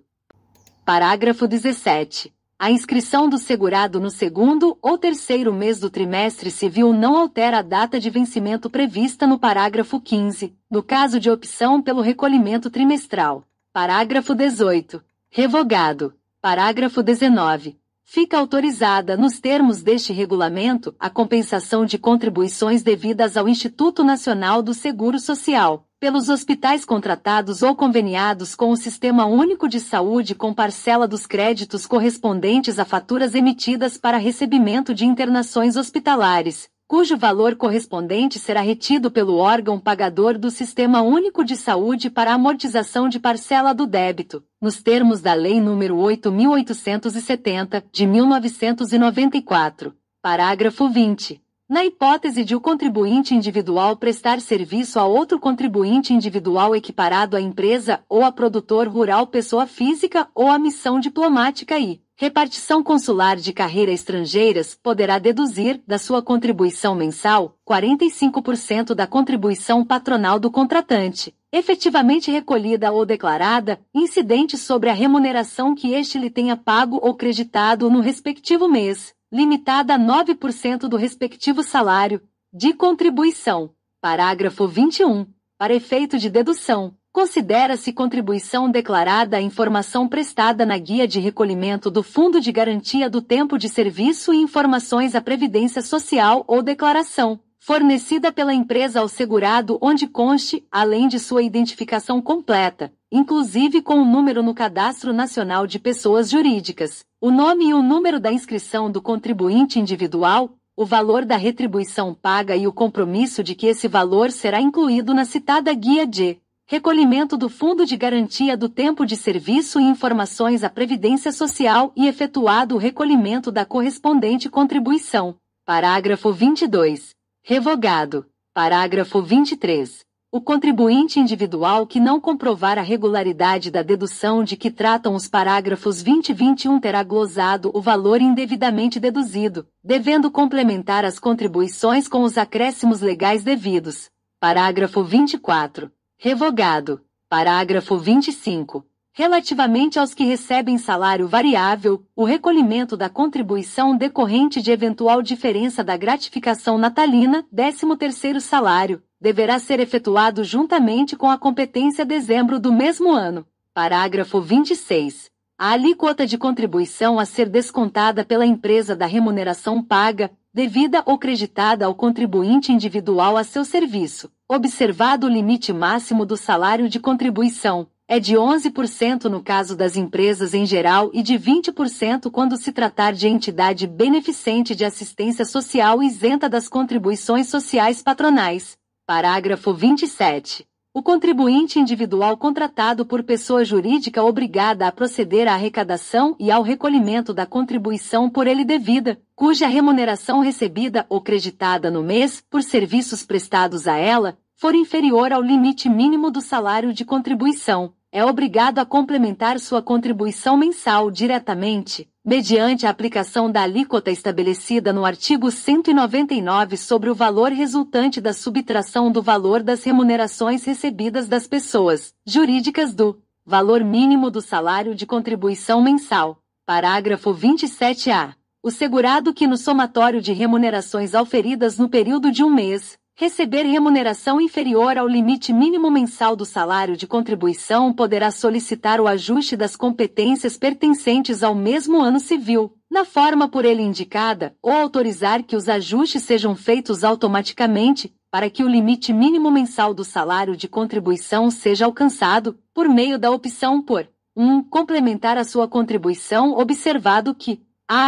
Parágrafo 17. A inscrição do segurado no segundo ou terceiro mês do trimestre civil não altera a data de vencimento prevista no parágrafo 15, no caso de opção pelo recolhimento trimestral. Parágrafo 18. Revogado. Parágrafo 19. Fica autorizada, nos termos deste regulamento, a compensação de contribuições devidas ao Instituto Nacional do Seguro Social, pelos hospitais contratados ou conveniados com o Sistema Único de Saúde com parcela dos créditos correspondentes a faturas emitidas para recebimento de internações hospitalares, cujo valor correspondente será retido pelo órgão pagador do Sistema Único de Saúde para amortização de parcela do débito, nos termos da Lei nº 8.870, de 1994. Parágrafo 20. Na hipótese de o contribuinte individual prestar serviço a outro contribuinte individual equiparado à empresa ou a produtor rural pessoa física ou a missão diplomática e repartição consular de carreira estrangeiras, poderá deduzir da sua contribuição mensal 45% da contribuição patronal do contratante, efetivamente recolhida ou declarada, incidente sobre a remuneração que este lhe tenha pago ou creditado no respectivo mês, limitada a 9% do respectivo salário de contribuição. Parágrafo 21. Para efeito de dedução, considera-se contribuição declarada a informação prestada na guia de recolhimento do Fundo de Garantia do Tempo de Serviço e informações à Previdência Social ou declaração, fornecida pela empresa ao segurado onde conste, além de sua identificação completa, inclusive com o número no Cadastro Nacional de Pessoas Jurídicas, o nome e o número da inscrição do contribuinte individual, o valor da retribuição paga e o compromisso de que esse valor será incluído na citada guia de recolhimento do Fundo de Garantia do Tempo de Serviço e informações à Previdência Social e efetuado o recolhimento da correspondente contribuição. Parágrafo 22. Revogado. Parágrafo 23. O contribuinte individual que não comprovar a regularidade da dedução de que tratam os parágrafos 20 e 21 terá glosado o valor indevidamente deduzido, devendo complementar as contribuições com os acréscimos legais devidos. Parágrafo 24. Revogado. Parágrafo 25. Relativamente aos que recebem salário variável, o recolhimento da contribuição decorrente de eventual diferença da gratificação natalina, 13º salário, deverá ser efetuado juntamente com a competência dezembro do mesmo ano. Parágrafo 26. A alíquota de contribuição a ser descontada pela empresa da remuneração paga, devida ou creditada ao contribuinte individual a seu serviço, observado o limite máximo do salário de contribuição, é de 11% no caso das empresas em geral e de 20% quando se tratar de entidade beneficente de assistência social isenta das contribuições sociais patronais. Parágrafo 27. O contribuinte individual contratado por pessoa jurídica obrigada a proceder à arrecadação e ao recolhimento da contribuição por ele devida, cuja remuneração recebida ou creditada no mês, por serviços prestados a ela, for inferior ao limite mínimo do salário de contribuição, é obrigado a complementar sua contribuição mensal diretamente, mediante a aplicação da alíquota estabelecida no artigo 199 sobre o valor resultante da subtração do valor das remunerações recebidas das pessoas jurídicas do valor mínimo do salário de contribuição mensal. Parágrafo 27-A. O segurado que no somatório de remunerações auferidas no período de um mês, receber remuneração inferior ao limite mínimo mensal do salário de contribuição poderá solicitar o ajuste das competências pertencentes ao mesmo ano civil, na forma por ele indicada, ou autorizar que os ajustes sejam feitos automaticamente, para que o limite mínimo mensal do salário de contribuição seja alcançado, por meio da opção por 1. Complementar a sua contribuição, observado que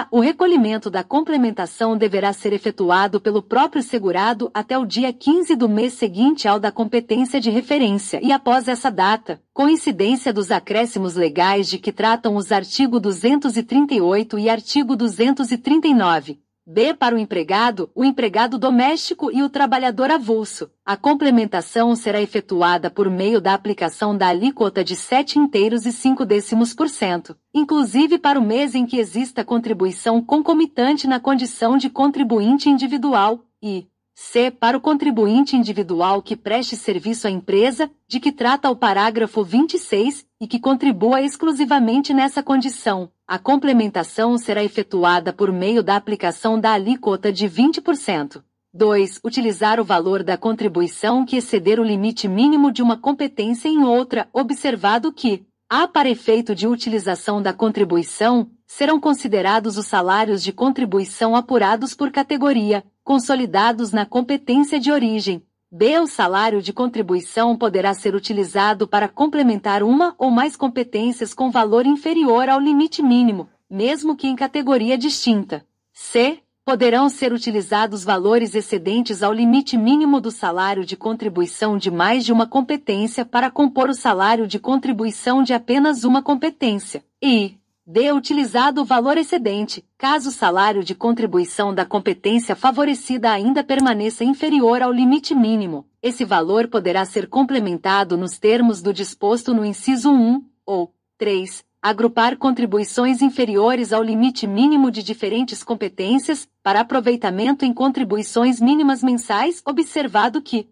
o recolhimento da complementação deverá ser efetuado pelo próprio segurado até o dia 15 do mês seguinte ao da competência de referência e após essa data, com incidência dos acréscimos legais de que tratam os artigo 238 e artigo 239. B. Para o empregado doméstico e o trabalhador avulso, a complementação será efetuada por meio da aplicação da alíquota de 7,5%, inclusive para o mês em que exista contribuição concomitante na condição de contribuinte individual, e C. Para o contribuinte individual que preste serviço à empresa, de que trata o parágrafo 26, e que contribua exclusivamente nessa condição, a complementação será efetuada por meio da aplicação da alíquota de 20%. 2. Utilizar o valor da contribuição que exceder o limite mínimo de uma competência em outra, observado que, para efeito de utilização da contribuição, serão considerados os salários de contribuição apurados por categoria, consolidados na competência de origem. B. O salário de contribuição poderá ser utilizado para complementar uma ou mais competências com valor inferior ao limite mínimo, mesmo que em categoria distinta. C. Poderão ser utilizados valores excedentes ao limite mínimo do salário de contribuição de mais de uma competência para compor o salário de contribuição de apenas uma competência. E D. Utilizado o valor excedente, caso o salário de contribuição da competência favorecida ainda permaneça inferior ao limite mínimo. Esse valor poderá ser complementado nos termos do disposto no inciso 1, ou 3, agrupar contribuições inferiores ao limite mínimo de diferentes competências, para aproveitamento em contribuições mínimas mensais, observado que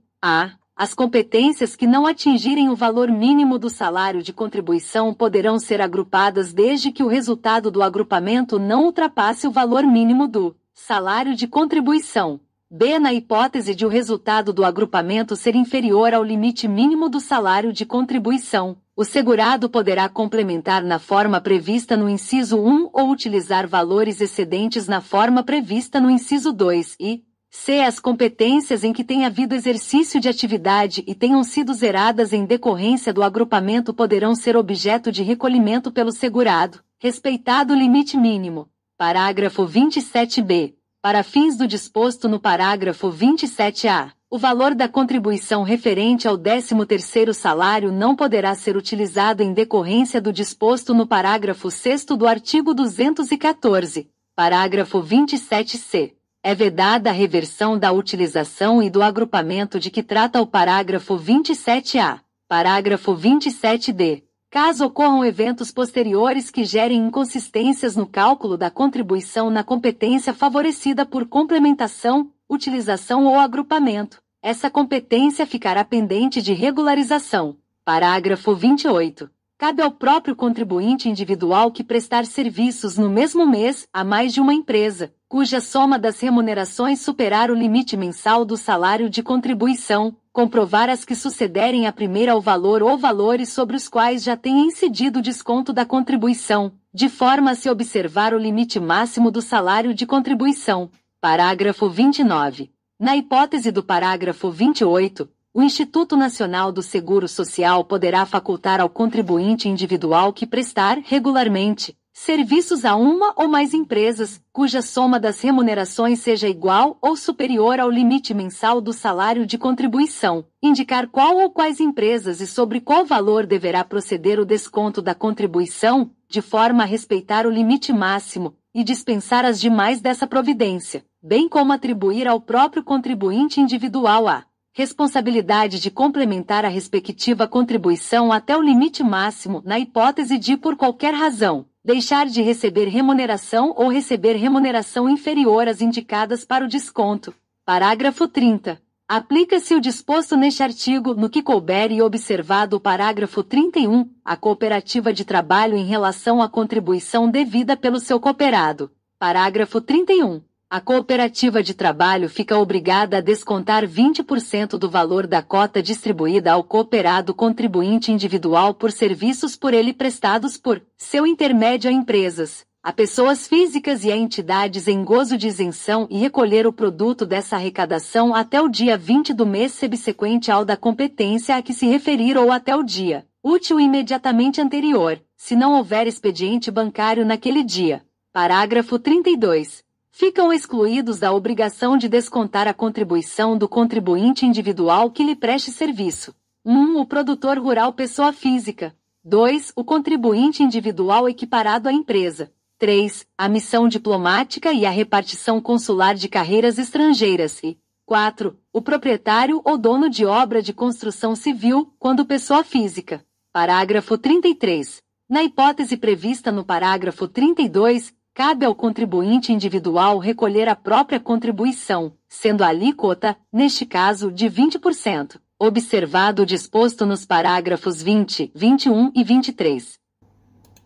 as competências que não atingirem o valor mínimo do salário de contribuição poderão ser agrupadas desde que o resultado do agrupamento não ultrapasse o valor mínimo do salário de contribuição. B. Na hipótese de o resultado do agrupamento ser inferior ao limite mínimo do salário de contribuição, o segurado poderá complementar na forma prevista no inciso 1 ou utilizar valores excedentes na forma prevista no inciso 2 e C. As competências em que tenha havido exercício de atividade e tenham sido zeradas em decorrência do agrupamento poderão ser objeto de recolhimento pelo segurado, respeitado o limite mínimo. Parágrafo 27b. Para fins do disposto no parágrafo 27a, o valor da contribuição referente ao 13º salário não poderá ser utilizado em decorrência do disposto no parágrafo 6º do artigo 214. Parágrafo 27c. É vedada a reversão da utilização e do agrupamento de que trata o parágrafo 27A. Parágrafo 27D. Caso ocorram eventos posteriores que gerem inconsistências no cálculo da contribuição na competência favorecida por complementação, utilização ou agrupamento, essa competência ficará pendente de regularização. Parágrafo 28. Cabe ao próprio contribuinte individual que prestar serviços no mesmo mês a mais de uma empresa, cuja soma das remunerações superar o limite mensal do salário de contribuição, comprovar as que sucederem a primeira ao valor ou valores sobre os quais já tenha incidido o desconto da contribuição, de forma a se observar o limite máximo do salário de contribuição. Parágrafo 29. Na hipótese do parágrafo 28, o Instituto Nacional do Seguro Social poderá facultar ao contribuinte individual que prestar regularmente serviços a uma ou mais empresas, cuja soma das remunerações seja igual ou superior ao limite mensal do salário de contribuição, indicar qual ou quais empresas e sobre qual valor deverá proceder o desconto da contribuição, de forma a respeitar o limite máximo, e dispensar as demais dessa providência, bem como atribuir ao próprio contribuinte individual a responsabilidade de complementar a respectiva contribuição até o limite máximo, na hipótese de, por qualquer razão, deixar de receber remuneração ou receber remuneração inferior às indicadas para o desconto. Parágrafo 30. Aplica-se o disposto neste artigo no que couber e observado o parágrafo 31, a cooperativa de trabalho em relação à contribuição devida pelo seu cooperado. Parágrafo 31. A cooperativa de trabalho fica obrigada a descontar 20% do valor da cota distribuída ao cooperado contribuinte individual por serviços por ele prestados por seu intermédio a empresas, a pessoas físicas e a entidades em gozo de isenção e recolher o produto dessa arrecadação até o dia 20 do mês subsequente ao da competência a que se referir ou até o dia útil imediatamente anterior, se não houver expediente bancário naquele dia. Parágrafo 32. Ficam excluídos da obrigação de descontar a contribuição do contribuinte individual que lhe preste serviço. 1. O produtor rural pessoa física. 2. O contribuinte individual equiparado à empresa. 3. A missão diplomática e a repartição consular de carreiras estrangeiras e 4. O proprietário ou dono de obra de construção civil, quando pessoa física. Parágrafo 33. Na hipótese prevista no parágrafo 32, cabe ao contribuinte individual recolher a própria contribuição, sendo a alíquota, neste caso, de 20%, observado o disposto nos parágrafos 20, 21 e 23.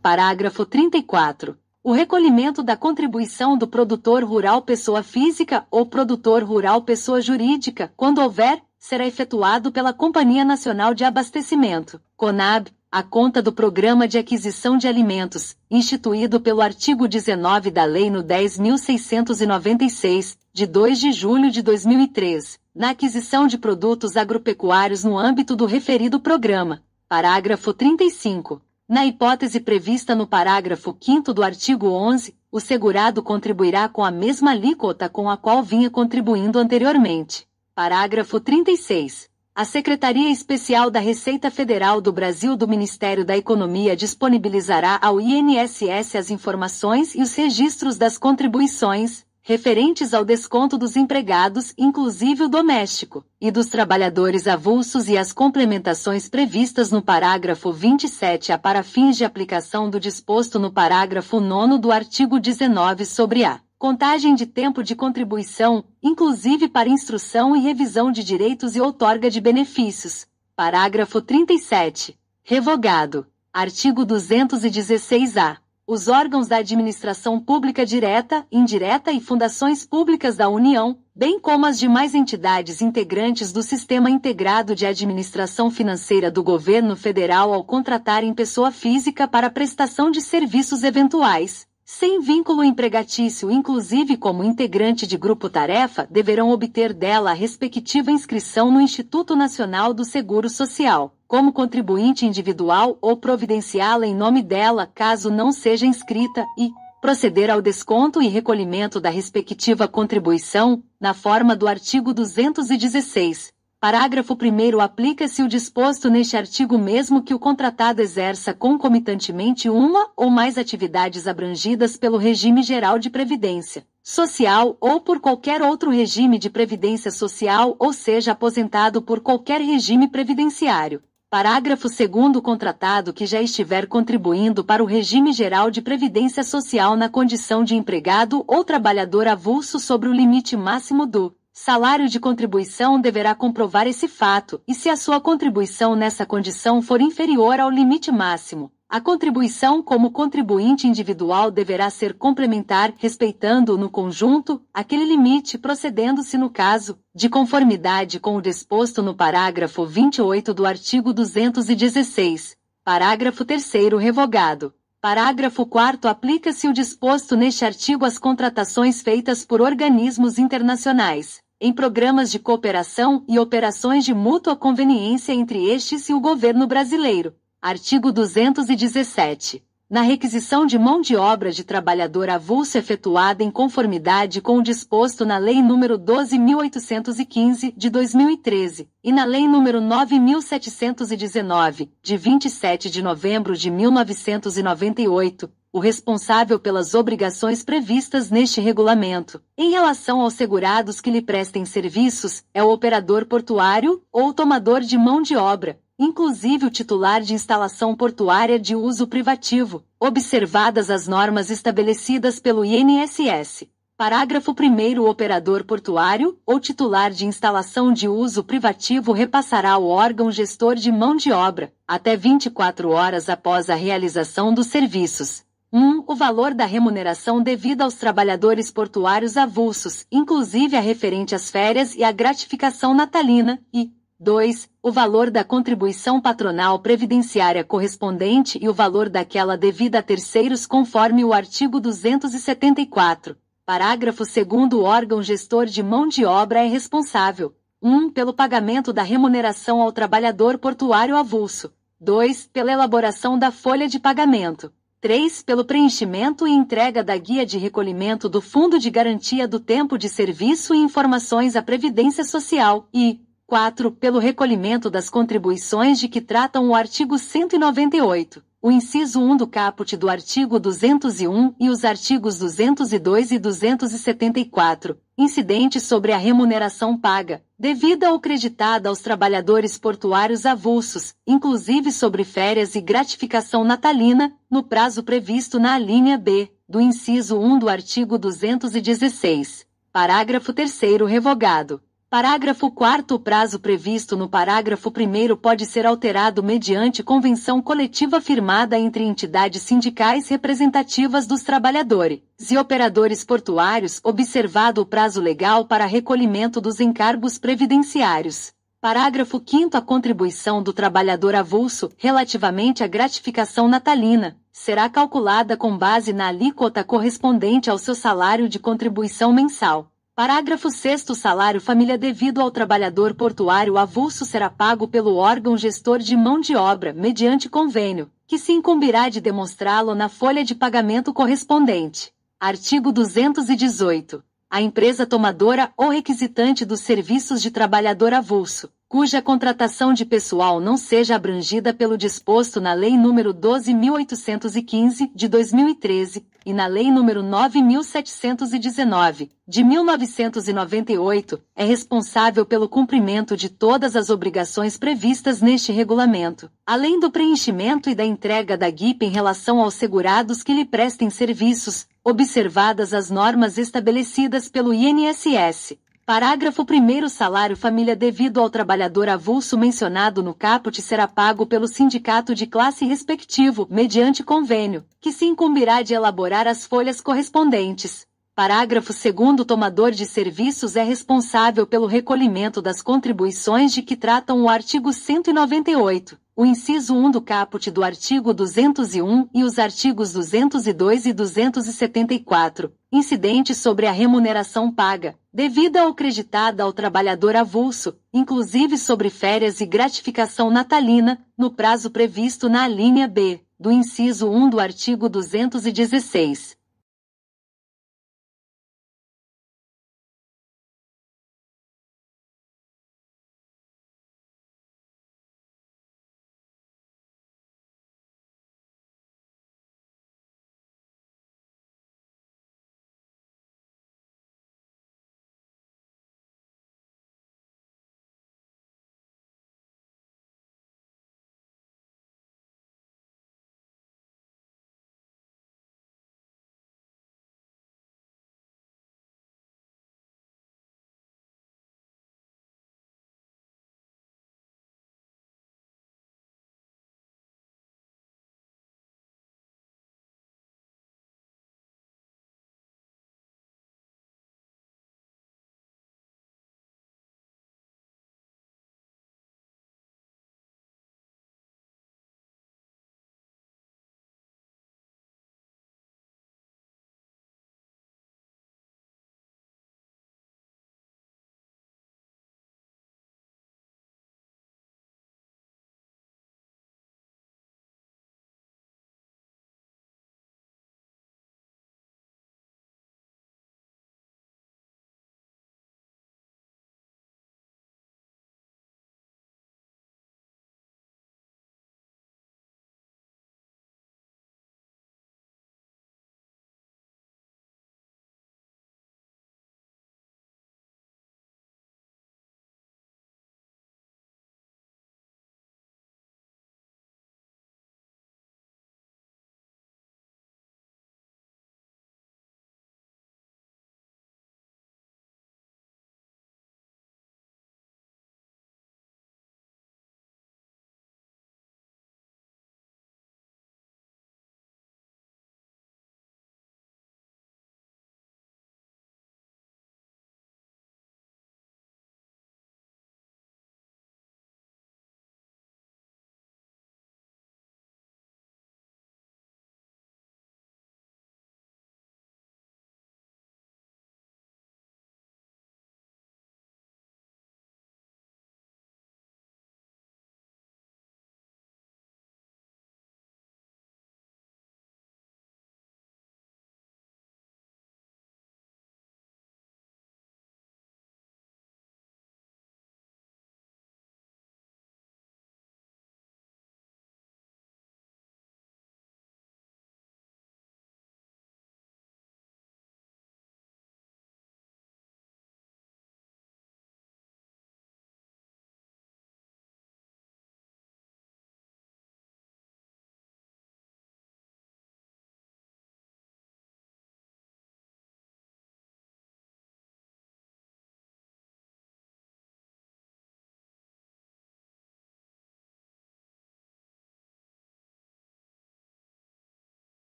Parágrafo 34. O recolhimento da contribuição do produtor rural pessoa física ou produtor rural pessoa jurídica, quando houver, será efetuado pela Companhia Nacional de Abastecimento, CONAB, à conta do Programa de Aquisição de Alimentos, instituído pelo artigo 19 da Lei nº 10.696, de 2 de julho de 2003, na aquisição de produtos agropecuários no âmbito do referido programa. Parágrafo 35. Na hipótese prevista no parágrafo 5º do artigo 11, o segurado contribuirá com a mesma alíquota com a qual vinha contribuindo anteriormente. Parágrafo 36. A Secretaria Especial da Receita Federal do Brasil do Ministério da Economia disponibilizará ao INSS as informações e os registros das contribuições referentes ao desconto dos empregados, inclusive o doméstico, e dos trabalhadores avulsos e as complementações previstas no parágrafo 27A para fins de aplicação do disposto no parágrafo 9º do artigo 19 sobre a contagem de tempo de contribuição, inclusive para instrução e revisão de direitos e outorga de benefícios. Parágrafo 37. Revogado. Artigo 216-A. Os órgãos da administração pública direta, indireta e fundações públicas da União, bem como as demais entidades integrantes do Sistema Integrado de Administração Financeira do Governo Federal ao contratarem pessoa física para prestação de serviços eventuais, sem vínculo empregatício, inclusive como integrante de grupo-tarefa, deverão obter dela a respectiva inscrição no Instituto Nacional do Seguro Social, como contribuinte individual ou providenciá-la em nome dela, caso não seja inscrita, e proceder ao desconto e recolhimento da respectiva contribuição, na forma do artigo 216. Parágrafo 1º. Aplica-se o disposto neste artigo mesmo que o contratado exerça concomitantemente uma ou mais atividades abrangidas pelo regime geral de previdência social ou por qualquer outro regime de previdência social ou seja aposentado por qualquer regime previdenciário. Parágrafo 2º. O contratado que já estiver contribuindo para o regime geral de previdência social na condição de empregado ou trabalhador avulso sobre o limite máximo do salário de contribuição deverá comprovar esse fato, e se a sua contribuição nessa condição for inferior ao limite máximo, a contribuição como contribuinte individual deverá ser complementar, respeitando no conjunto aquele limite, procedendo-se no caso de conformidade com o disposto no parágrafo 28 do artigo 216. Parágrafo 3º. Revogado. Parágrafo 4º. Aplica-se o disposto neste artigo às contratações feitas por organismos internacionais, em programas de cooperação e operações de mútua conveniência entre estes e o governo brasileiro. Artigo 217. Na requisição de mão de obra de trabalhador avulso efetuada em conformidade com o disposto na Lei nº 12.815, de 2013, e na Lei nº 9.719, de 27 de novembro de 1998, o responsável pelas obrigações previstas neste regulamento, em relação aos segurados que lhe prestem serviços, é o operador portuário ou o tomador de mão de obra, inclusive o titular de instalação portuária de uso privativo, observadas as normas estabelecidas pelo INSS. Parágrafo 1º. O operador portuário ou titular de instalação de uso privativo repassará ao órgão gestor de mão de obra, até 24 horas após a realização dos serviços, 1. O valor da remuneração devida aos trabalhadores portuários avulsos, inclusive a referente às férias e à gratificação natalina, e 2. O valor da contribuição patronal previdenciária correspondente e o valor daquela devida a terceiros conforme o artigo 274. Parágrafo 2º. O órgão gestor de mão de obra é responsável, 1. Pelo pagamento da remuneração ao trabalhador portuário avulso, 2. Pela elaboração da folha de pagamento, 3. Pelo preenchimento e entrega da guia de recolhimento do Fundo de Garantia do Tempo de Serviço e informações à Previdência Social, e 4. Pelo recolhimento das contribuições de que tratam o artigo 198, o inciso 1 do caput do artigo 201 e os artigos 202 e 274, incidentes sobre a remuneração paga, devida ou creditada aos trabalhadores portuários avulsos, inclusive sobre férias e gratificação natalina, no prazo previsto na alínea B, do inciso 1 do artigo 216. Parágrafo 3º revogado. Parágrafo 4º. O prazo previsto no parágrafo 1º pode ser alterado mediante convenção coletiva firmada entre entidades sindicais representativas dos trabalhadores e operadores portuários, observado o prazo legal para recolhimento dos encargos previdenciários. Parágrafo 5º. A contribuição do trabalhador avulso, relativamente à gratificação natalina, será calculada com base na alíquota correspondente ao seu salário de contribuição mensal. Parágrafo 6º. O salário família devido ao trabalhador portuário avulso será pago pelo órgão gestor de mão de obra mediante convênio, que se incumbirá de demonstrá-lo na folha de pagamento correspondente. Artigo 218. A empresa tomadora ou requisitante dos serviços de trabalhador avulso, cuja contratação de pessoal não seja abrangida pelo disposto na Lei nº 12.815, de 2013, e na Lei nº 9.719, de 1998, é responsável pelo cumprimento de todas as obrigações previstas neste regulamento, além do preenchimento e da entrega da GIP em relação aos segurados que lhe prestem serviços, observadas as normas estabelecidas pelo INSS. Parágrafo 1º. O salário família devido ao trabalhador avulso mencionado no caput será pago pelo sindicato de classe respectivo, mediante convênio, que se incumbirá de elaborar as folhas correspondentes. Parágrafo 2º. O tomador de serviços é responsável pelo recolhimento das contribuições de que tratam o artigo 198, o inciso 1 do caput do artigo 201 e os artigos 202 e 274, incidentes sobre a remuneração paga, devida ou creditada ao trabalhador avulso, inclusive sobre férias e gratificação natalina, no prazo previsto na alínea B, do inciso 1 do artigo 216.